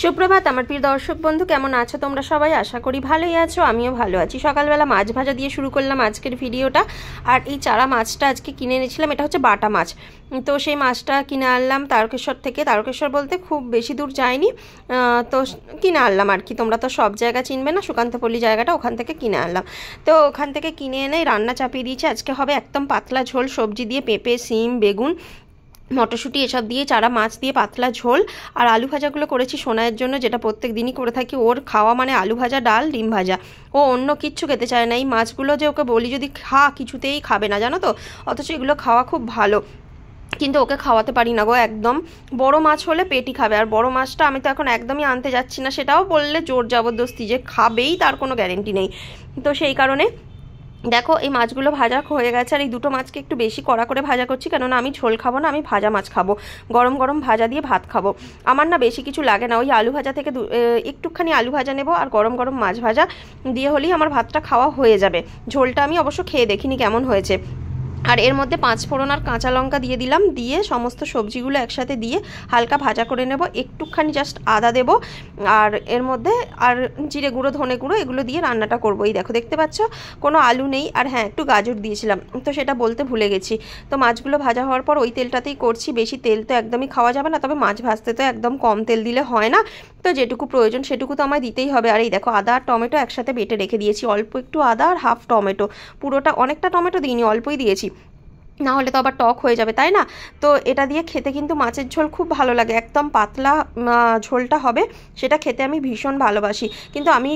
সুপ্রভাত আমার প্রিয় দর্শক বন্ধু, কেমন আছো তোমরা সবাই? আশা করি ভালোই আছো, আমিও ভালো আছি। সকালবেলা মাছ ভাজা দিয়ে শুরু করলাম আজকের ভিডিওটা। আর এই চারা মাছটা আজকে কিনে এনেছিলাম, এটা হচ্ছে বাটা মাছ। তো সেই মাছটা কিনে আনলাম তারকেশ্বর থেকে। তারকেশ্বর বলতে খুব বেশি দূর যায়নি, তো কিনে আনলাম আর কি। তোমরা তো সব জায়গা চিনবে না, সুকান্তপল্লী জায়গাটা, ওখান থেকে কিনে আনলাম। তো ওখান থেকে কিনে এনে রান্না চাপিয়ে দিয়েছি। আজকে হবে একদম পাতলা ঝোল, সবজি দিয়ে পেঁপে, সিম, বেগুন, মটরশুঁটি এসব দিয়ে চারা মাছ দিয়ে পাতলা ঝোল। আর আলু ভাজাগুলো করেছি সোনাইয়ের জন্য, যেটা প্রত্যেক দিনই করে থাকি। ওর খাওয়া মানে আলু ভাজা, ডাল, ডিম ভাজা, ও অন্য কিচ্ছু খেতে চায় না। এই মাছগুলো যে ওকে বলি যদি খা, কিছুতেই খাবে না জানো তো। অথচ এগুলো খাওয়া খুব ভালো, কিন্তু ওকে খাওয়াতে পারি না গো একদম। বড় মাছ হলে পেটি খাবে, আর বড় মাছটা আমি তো এখন একদমই আনতে যাচ্ছি না। সেটাও বললে জোর জবরদস্তি যে খাবেই তার কোনো গ্যারেন্টি নেই। তো সেই কারণে দেখো এই মাছগুলো ভাজা হয়ে গেছে। আর এই দুটো মাছকে একটু বেশি কড়া করে ভাজা করছি, কেননা আমি ঝোল খাবো না, আমি ভাজা মাছ খাবো। গরম গরম ভাজা দিয়ে ভাত খাবো। আমার না বেশি কিছু লাগে না, ওই আলু ভাজা থেকে একটুখানি আলু ভাজা নেবো আর গরম গরম মাছ ভাজা দিয়ে হলেই আমার ভাতটা খাওয়া হয়ে যাবে। ঝোলটা আমি অবশ্য খেয়ে দেখিনি কেমন হয়েছে। আর এর মধ্যে 5 ফোড়ন আর কাঁচা লঙ্কা দিয়ে দিলাম, দিয়ে সমস্ত সবজিগুলো একসাথে দিয়ে হালকা ভাজা করে নেব। একটুখানি জাস্ট আদা দেব, আর এর মধ্যে আর জিরে গুঁড়ো, ধনে গুঁড়ো, এগুলো দিয়ে রান্নাটা করবো। এই দেখো, দেখতে পাচ্ছ কোনো আলু নেই। আর হ্যাঁ, একটু গাজর দিয়েছিলাম, তো সেটা বলতে ভুলে গেছি। তো মাছগুলো ভাজা হওয়ার পর ওই তেলটাতেই করছি, বেশি তেল তো একদমই খাওয়া যাবে না। তবে মাছ ভাজতে তো একদম কম তেল দিলে হয় না, তো যেটুকু প্রয়োজন সেটুকু তো আমায় দিতেই হবে। আর এই দেখো, আদা আর টমেটো একসাথে বেটে রেখে দিয়েছি। অল্প একটু আদা আর হাফ টমেটো, পুরোটা অনেকটা টমেটো দিইনি, অল্পই দিয়েছি, না হলে তো আবার টক হয়ে যাবে, তাই না? তো এটা দিয়ে খেতে কিন্তু মাছের ঝোল খুব ভালো লাগে। একদম পাতলা ঝোলটা হবে, সেটা খেতে আমি ভীষণ ভালোবাসি। কিন্তু আমি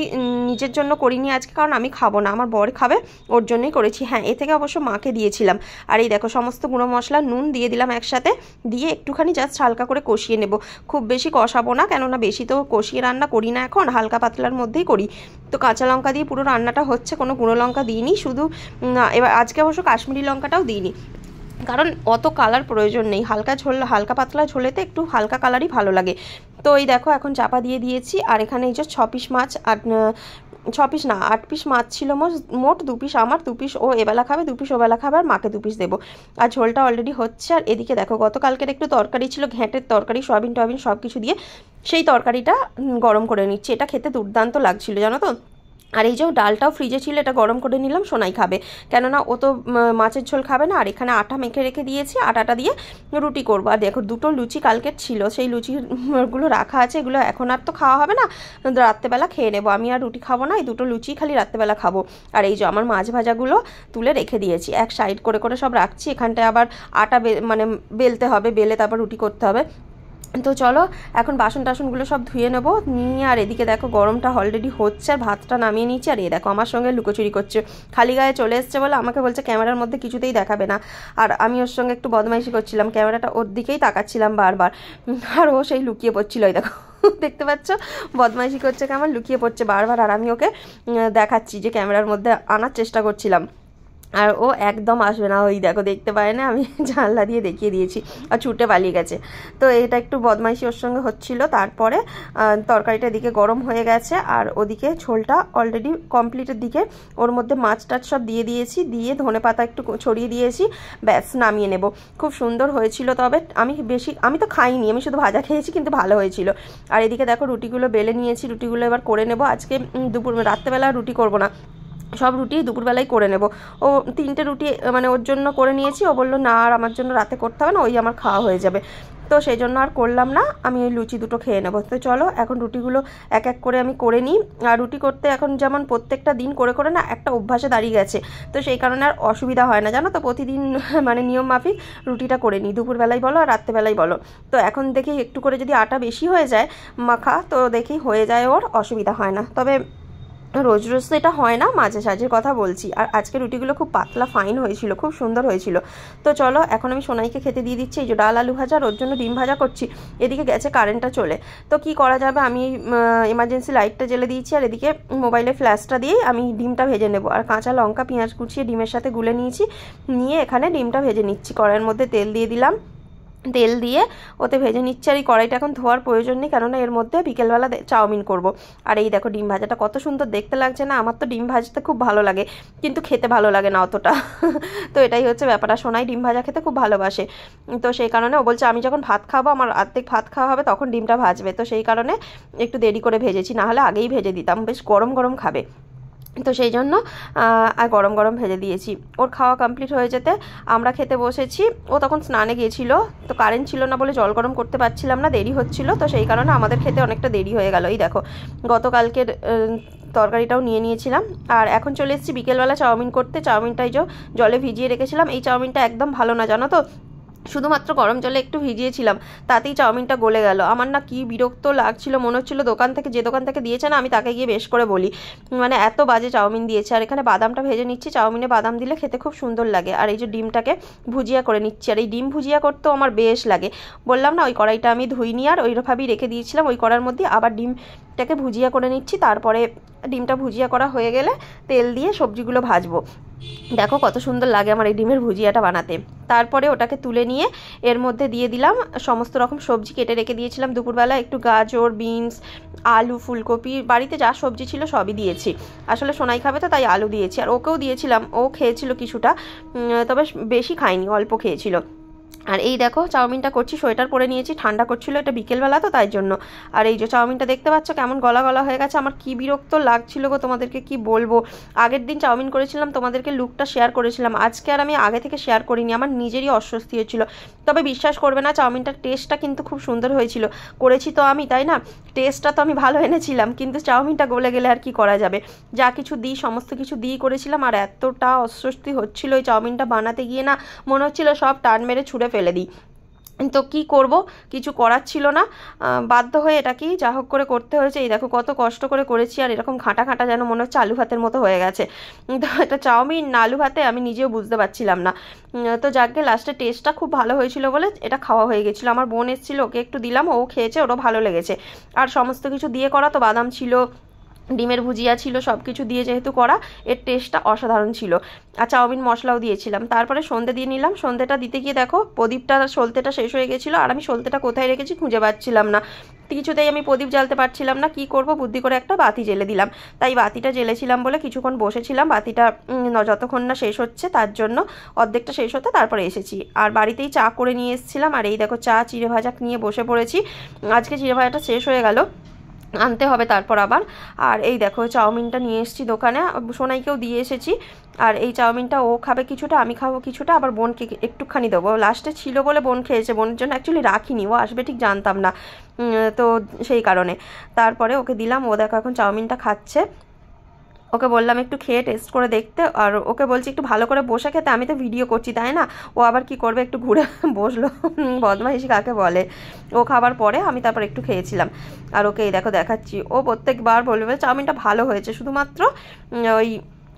নিজের জন্য করিনি আজকে, কারণ আমি খাবো না, আমার বর খাবে, ওর জন্যই করেছি। হ্যাঁ, এ থেকে অবশ্য মাকে দিয়েছিলাম। আর এই দেখো, সমস্ত গুঁড়ো মশলা, নুন দিয়ে দিলাম একসাথে, দিয়ে একটুখানি জাস্ট হালকা করে কষিয়ে নেব। খুব বেশি কষাবো না, কেননা বেশি তো কষিয়ে রান্না করি না এখন, হালকা পাতলার মধ্যেই করি। তো কাঁচা লঙ্কা দিয়ে পুরো রান্নাটা হচ্ছে, কোনো গুঁড়ো লঙ্কা দিইনি, শুধু এবার আজকে অবশ্য কাশ্মীরি লঙ্কাটাও দিইনি, কারণ অত কালার প্রয়োজন নেই। হালকা ঝোল, হালকা পাতলা ঝোলেতে একটু হালকা কালারই ভালো লাগে। তো এই দেখো, এখন চাপা দিয়ে দিয়েছি। আর এখানে এই যে 6 পিস মাছ, আর 6 পিস না, 8 পিস মাছ ছিল মোট। 2 পিস আমার, 2 পিস ও এবেলা খাবে, 2 পিস ওবেলা খাবে, আর মাকে 2 পিস দেবো। আর ঝোলটা অলরেডি হচ্ছে। আর এদিকে দেখো, গতকালকের একটু তরকারি ছিল, ঘ্যাঁটের তরকারি, সয়াবিন টয়াবিন সব কিছু দিয়ে, সেই তরকারিটা গরম করে নিচ্ছি। এটা খেতে দুর্দান্ত লাগছিল জানো তো। আর এই যে ডালটাও ফ্রিজে ছিল, এটা গরম করে নিলাম, সোনাই খাবে, কেননা ও তো মাছের ঝোল খাবে না। আর এখানে আটা মেখে রেখে দিয়েছি, আটাটা দিয়ে রুটি করবো। আর দেখো, দুটো লুচি কালকের ছিল, সেই লুচিগুলো রাখা আছে। এগুলো এখন আর তো খাওয়া হবে না, রাত্রেবেলা খেয়ে নেবো। আমি আর রুটি খাবো না, এই দুটো লুচি খালি রাত্রেবেলা খাবো। আর এই যে আমার মাছ ভাজাগুলো তুলে রেখে দিয়েছি, এক সাইড করে করে সব রাখছি। এখানটায় আবার আটা মানে বেলতে হবে, বেলে তারপর রুটি করতে হবে। তো চলো এখন বাসন টাসনগুলো সব ধুয়ে নেবো নিয়ে। আর এদিকে দেখো, গরমটা অলরেডি হচ্ছে, আর ভাতটা নামিয়ে নিচ্ছি। আর এই দেখো, আমার সঙ্গে লুকোচুরি করছে, খালি গায়ে চলে এসছে বলে আমাকে বলছে ক্যামেরার মধ্যে কিছুতেই দেখাবে না। আর আমি ওর সঙ্গে একটু বদমাইশি করছিলাম, ক্যামেরাটা ওর দিকেই তাকাচ্ছিলাম বারবার, আর ও সেই লুকিয়ে পড়ছিল। এই দেখো, দেখতে পাচ্ছ, বদমাইশি করছে কেমন, লুকিয়ে পড়ছে বারবার। আর আমি ওকে দেখাচ্ছি যে ক্যামেরার মধ্যে আনার চেষ্টা করছিলাম, আর ও একদম আসবে না। ওই দেখো, দেখতে পায় না, আমি জানলা দিয়ে দেখিয়ে দিয়েছি, আর ছুটে পালিয়ে গেছে। তো এটা একটু বদমাইশি ওর সঙ্গে হচ্ছিল। তারপরে তরকারিটা এদিকে গরম হয়ে গেছে, আর ওদিকে ঝোলটা অলরেডি কমপ্লিটের দিকে। ওর মধ্যে মাছ টাছ সব দিয়ে দিয়েছি, দিয়ে ধনে পাতা একটু ছড়িয়ে দিয়েছি, ব্যাস নামিয়ে নেব। খুব সুন্দর হয়েছিল। তবে আমি তো খাইনি, আমি শুধু ভাজা খেয়েছি, কিন্তু ভালো হয়েছিল। আর এদিকে দেখো, রুটিগুলো বেলে নিয়েছি, রুটিগুলো এবার করে নেব। আজকে রাত্রেবেলা রুটি করব না, সব রুটি দুপুরবেলায় করে নেব। ও 3টে রুটি মানে ওর জন্য করে নিয়েছি, ও বললো না আর আমার জন্য রাতে করতে হবে না, ওই আমার খাওয়া হয়ে যাবে। তো সেই জন্য আর করলাম না, আমি ওই লুচি দুটো খেয়ে নেবো। তো চলো এখন রুটিগুলো এক এক করে আমি করে নিই। আর রুটি করতে এখন যেমন প্রত্যেকটা দিন করে করে না একটা অভ্যাসে দাঁড়িয়ে গেছে, তো সেই কারণে আর অসুবিধা হয় না জানো তো। প্রতিদিন মানে নিয়ম মাফিক রুটিটা করে নিই, দুপুরবেলায় বলো আর রাত্রেবেলায় বলো। তো এখন দেখি একটু করে যদি আটা বেশি হয়ে যায় মাখা, তো দেখি হয়ে যায়, ওর অসুবিধা হয় না। তবে রোজ রোজ তো এটা হয় না, মাঝে সাঝের কথা বলছি। আর আজকে রুটিগুলো খুব পাতলা ফাইন হয়েছিল, খুব সুন্দর হয়েছিল। তো চলো এখন আমি সোনাইকে খেতে দিয়ে দিচ্ছি। এই যে ডাল আলু ভাজা, ওর জন্য ডিম ভাজা করছি। এদিকে গেছে কারেন্টটা চলে, তো কি করা যাবে, আমি এমার্জেন্সি লাইটটা জ্বেলে দিয়েছি। আর এদিকে মোবাইলের ফ্ল্যাশটা দিয়েই আমি ডিমটা ভেজে নেব। আর কাঁচা লঙ্কা পেঁয়াজ কুচিয়ে ডিমের সাথে গুলে নিয়েছি, নিয়ে এখানে ডিমটা ভেজে নিচ্ছি। কড়াইয়ের মধ্যে তেল দিয়ে দিলাম, তেল দিয়ে ওতে ভেজে নিচ্ছি। আর এই কড়াইটা এখন ধোয়ার প্রয়োজন নেই, কেননা এর মধ্যে বিকেলবেলা চাউমিন করব। আর এই দেখো ডিম ভাজাটা কত সুন্দর দেখতে লাগছে না? আমার তো ডিম ভাজতে খুব ভালো লাগে, কিন্তু খেতে ভালো লাগে না অতটা। তো এটাই হচ্ছে ব্যাপারটা। সোনাই ডিম ভাজা খেতে খুব ভালোবাসে, তো সেই কারণে ও বলছে আমি যখন ভাত খাবো, আমার অর্ধেক ভাত খাওয়া হবে, তখন ডিমটা ভাজবে। তো সেই কারণে একটু দেরি করে ভেজেছি, নাহলে আগেই ভেজে দিতাম, বেশ গরম গরম খাবে। তো সেই জন্য আর গরম গরম ভেজে দিয়েছি। ওর খাওয়া কমপ্লিট হয়ে যেতে আমরা খেতে বসেছি। ও তখন স্নানে গিয়েছিল, তো কারেন্ট ছিল না বলে জল গরম করতে পারছিলাম না, দেরি হচ্ছিল। তো সেই কারণে আমাদের খেতে অনেকটা দেরি হয়ে গেল। এই দেখো গতকালকের তরকারিটাও নিয়ে নিয়েছিলাম। আর এখন চলে এসেছি বিকেলবেলা চাউমিন করতে। চাউমিনটাই জলে ভিজিয়ে রেখেছিলাম। এই চাউমিনটা একদম ভালো না, জানো তো, শুধুমাত্র গরম জলে একটু ভিজিয়েছিলাম, তাতেই চাউমিনটা গলে গেল। আমার না কি বিরক্ত লাগছিল, মনে হচ্ছিল যে দোকান থেকে দিয়েছে না, আমি তাকে গিয়ে বেশ করে বলি, মানে এত বাজে চাউমিন দিয়েছে। আর এখানে বাদামটা ভেজে নিচ্ছি, চাউমিনে বাদাম দিলে খেতে খুব সুন্দর লাগে। আর এই যে ডিমটাকে ভুজিয়া করে নিচ্ছি, আর এই ডিম ভুজিয়া করতেও আমার বেশ লাগে। বললাম না, ওই কড়াইটা আমি ধুইনি আর ওইভাবেই রেখে দিয়েছিলাম। ওই কড়ার মধ্যে আবার ডিমটাকে ভুজিয়া করে নিচ্ছি। তারপরে ডিমটা ভুজিয়া করা হয়ে গেলে তেল দিয়ে সবজিগুলো ভাজবো। দেখো কত সুন্দর লাগে আমার এই ডিমের ভুজিয়াটা বানাতে। তারপরে ওটাকে তুলে নিয়ে এর মধ্যে দিয়ে দিলাম সমস্ত রকম সবজি কেটে রেখে দিয়েছিলাম দুপুরবেলা। একটু গাজর, বিনস, আলু, ফুলকপি, বাড়িতে যা সবজি ছিল সবই দিয়েছি। আসলে সোনাই খাবে তো, তাই আলু দিয়েছি। আর ওকেও দিয়েছিলাম, ও খেয়েছিল কিছুটা, তবে বেশি খায়নি, অল্প খেয়েছিল। আর এই দেখো চাউমিনটা করছি, সোয়েটার পরে নিয়েছি, ঠান্ডা করছিল, এটা বিকেলবেলা তো তাই জন্য। আর এই যে চাউমিনটা দেখতে পাচ্ছ কেমন গলা গলা হয়ে গেছে, আমার কি বিরক্ত লাগছিল গো, তোমাদেরকে কি বলবো। আগের দিন চাউমিন করেছিলাম, তোমাদেরকে লুকটা শেয়ার করেছিলাম, আজকে আর আমি আগে থেকে শেয়ার করিনি, আমার নিজেরই অস্বস্তি হচ্ছিল। তবে বিশ্বাস করবে না, চাউমিনটার টেস্টটা কিন্তু খুব সুন্দর হয়েছিল। করেছি তো আমি, তাই না? টেস্টটা তো আমি ভালো এনেছিলাম, কিন্তু চাউমিনটা গলে গেলে আর কি করা যাবে। যা কিছু দিই সমস্ত কিছু দিই করেছিলাম, আর এতটা অস্বস্তি হচ্ছিল ওই চাউমিনটা বানাতে গিয়ে না, মনে হচ্ছিল সব টান মেরে ছুঁড়ে ফেলে দিই। তো কি করব, কিছু করার ছিল না, বাধ্য হয়ে এটাকেই যা হোক করে করতে হয়েছে। এই দেখো কত কষ্ট করে করেছি, আর এরকম ঘাঁটা ঘাঁটা যেন মনে হচ্ছে আলু ভাতের মতো হয়ে গেছে। তো এটা চাউমিন না আলু ভাতে আমি নিজেও বুঝতে পারছিলাম না। তো যাকে লাস্টে টেস্টটা খুব ভালো হয়েছিল বলে এটা খাওয়া হয়ে গেছিলো। আমার বোন এসেছিলো, ওকে একটু দিলাম, ও খেয়েছে, ওরও ভালো লেগেছে। আর সমস্ত কিছু দিয়ে করা তো, বাদাম ছিল, ডিমের ভুজিয়া ছিল, সব কিছু দিয়ে যেহেতু করা, এর টেস্টটা অসাধারণ ছিল। আর চাউমিন মশলাও দিয়েছিলাম। তারপরে সন্ধে দিয়ে নিলাম। সন্ধেটা দিতে গিয়ে দেখো প্রদীপটা, সলতেটা শেষ হয়ে গেছিলো, আর আমি সলতেটা কোথায় রেখেছি খুঁজে পাচ্ছিলাম না। কিছুতেই আমি প্রদীপ জ্বালতে পারছিলাম না। কি করব, বুদ্ধি করে একটা বাতি জ্বেলে দিলাম। তাই বাতিটা জ্বেলেছিলাম বলে কিছুক্ষণ বসেছিলাম, বাতিটা যতক্ষণ না শেষ হচ্ছে, তার জন্য অর্ধেকটা শেষ হতে তারপরে এসেছি। আর বাড়িতেই চা করে নিয়ে এসেছিলাম। আর এই দেখো চা, চিড়ে ভাজা নিয়ে বসে পড়েছি। আজকে চিড়ে ভাজাটা শেষ হয়ে গেল, আনতে হবে তারপর আবার। আর এই দেখো চাউমিনটা নিয়ে এসেছি দোকানে, সোনাইকেও দিয়ে এসেছি। আর এই চাউমিনটা ও খাবে কিছুটা, আমি খাবো কিছুটা, আবার বোনকে একটুখানি দেবো। লাস্টে ছিল বলে বোন খেয়েছে, বোনের জন্য অ্যাকচুয়ালি রাখিনি, ও আসবে ঠিক জানতাম না, তো সেই কারণে তারপরে ওকে দিলাম। ও দেখো এখন চাউমিনটা খাচ্ছে। ওকে বললাম একটু খেয়ে টেস্ট করে দেখতে, আর ওকে বলছি একটু ভালো করে বসে খেতে, আমি তো ভিডিও করছি তাই না। ও আবার কি করবে, একটু ঘুরে বসলো, বদমাইশি কাকে বলে। ও খাবার পরে আমি তারপর একটু খেয়েছিলাম। আর ওকে এই দেখো দেখাচ্ছি, ও প্রত্যেকবার বলবে চাউমিনটা ভালো হয়েছে, শুধুমাত্র ওই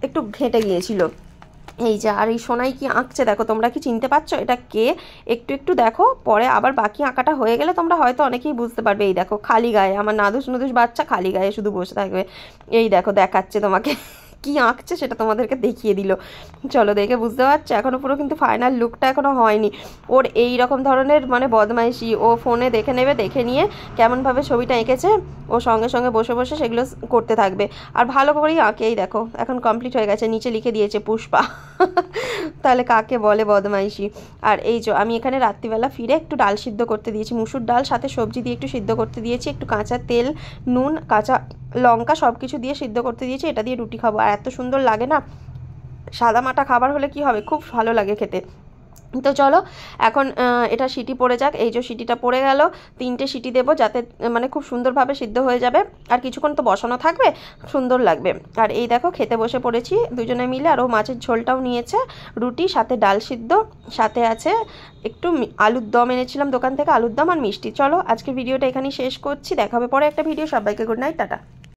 একটু ঘেঁটে গিয়েছিল। এই যে, আর এই সোনাই কি আঁকছে দেখো, তোমরা কি চিনতে পারছো এটা কে? একটু একটু দেখো, পরে আবার বাকি আঁকাটা হয়ে গেলে তোমরা হয়তো অনেকেই বুঝতে পারবে। এই দেখো খালি গায়ে, আমার নাদুস নুদুস বাচ্চা খালি গায়ে শুধু বসে থাকবে। এই দেখো দেখাচ্ছে তোমাকে কি আঁকছে, সেটা তোমাদেরকে দেখিয়ে দিল। চলো দেখে বুঝতে পারছো, এখনও পুরো কিন্তু ফাইনাল লুকটা এখনও হয়নি। ওর এই রকম ধরনের মানে বদমাইশি, ও ফোনে দেখে নেবে, দেখে নিয়ে কেমনভাবে ছবিটা এঁকেছে, ও সঙ্গে সঙ্গে বসে বসে সেগুলো করতে থাকবে। আর ভালো করেই আঁকে। এই দেখো এখন কমপ্লিট হয়ে গেছে, নিচে লিখে দিয়েছে পুষ্পা। তাহলে কাকে বলে বদমাইশি। আর এই যে আমি এখানে রাত্রিবেলা ফিরে একটু ডাল সিদ্ধ করতে দিয়েছি, মুসুর ডাল, সাথে সবজি দিয়ে একটু সিদ্ধ করতে দিয়েছি, একটু কাঁচা তেল, নুন, কাঁচা লঙ্কা সব কিছু দিয়ে সিদ্ধ করতে দিয়েছি। এটা দিয়ে রুটি খাবো, আর এত সুন্দর লাগে না, সাদা মাটা খাবার হলে কি হবে, খুব ভালো লাগে খেতে। তো চলো এখন এটা সিটি পড়ে যাক। এই যে সিটিটা পড়ে গেল, 3টে সিটি দেবো, যাতে মানে খুব সুন্দরভাবে সিদ্ধ হয়ে যাবে। আর কিছুক্ষণ তো বসানো থাকবে, সুন্দর লাগবে। আর এই দেখো খেতে বসে পড়েছি দুজনে মিলে। আর ও মাছের ঝোলটাও নিয়েছে, রুটি, সাথে ডাল সিদ্ধ, সাথে আছে একটু আলুর দম এনেছিলাম দোকান থেকে, আলুর দম আর মিষ্টি। চলো আজকের ভিডিওটা এখানেই শেষ করছি, দেখা হবে পরে একটা ভিডিও। সবাইকে গুড নাইট, টাটা।